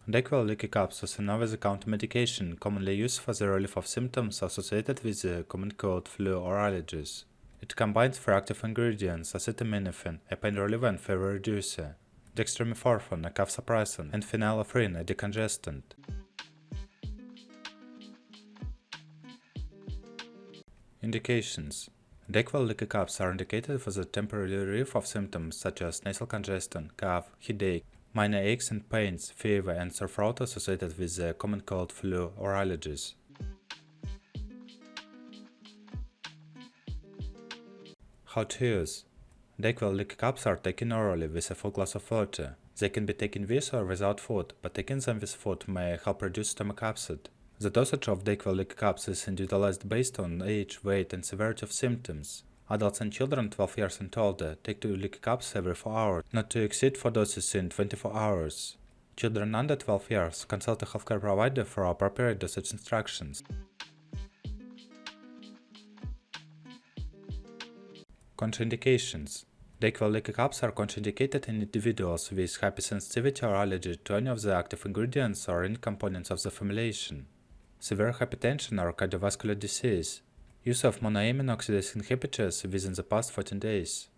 Dayquil LiquaCaps is an over-the-counter medication commonly used for the relief of symptoms associated with the common cold, flu, or allergies. It combines four active ingredients: acetaminophen, a pain reliever and fever reducer, dextromethorphan, a cough suppressant, and phenylephrine, a decongestant. Indications: DayQuil LiquiCaps are indicated for the temporary relief of symptoms such as nasal congestion, cough, headache, minor aches and pains, fever, and sore throat associated with the common cold, flu, or allergies. How to use: DayQuil LiquiCaps are taken orally with a full glass of water. They can be taken with or without food, but taking them with food may help reduce stomach upset. The dosage of DayQuil LiquiCaps is individualized based on age, weight, and severity of symptoms. Adults and children 12 years and older take 2 LiquiCaps every 4 hours, not to exceed 4 doses in 24 hours. Children under 12 years consult a healthcare provider for appropriate dosage instructions. Contraindications: DayQuil LiquiCaps are contraindicated in individuals with hypersensitivity or allergy to any of the active ingredients or any components of the formulation, severe hypertension or cardiovascular disease, use of monoamine oxidase inhibitors within the past 14 days.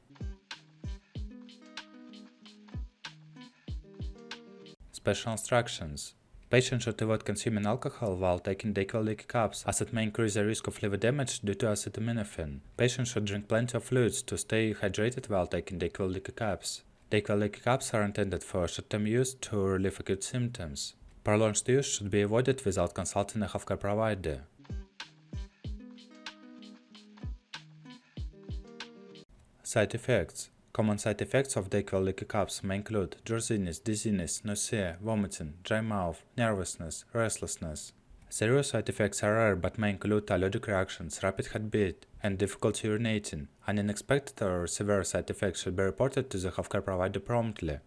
Special instructions: patients should avoid consuming alcohol while taking DayQuil LiquiCaps, as it may increase the risk of liver damage due to acetaminophen. Patients should drink plenty of fluids to stay hydrated while taking DayQuil LiquiCaps. DayQuil LiquiCaps are intended for short-term use to relieve acute symptoms. Prolonged use should be avoided without consulting a healthcare provider. Side effects: common side effects of DayQuil LiquiCaps may include drowsiness, dizziness, nausea, vomiting, dry mouth, nervousness, restlessness. Serious side effects are rare but may include allergic reactions, rapid heartbeat, and difficulty urinating. Unexpected or severe side effects should be reported to the healthcare provider promptly.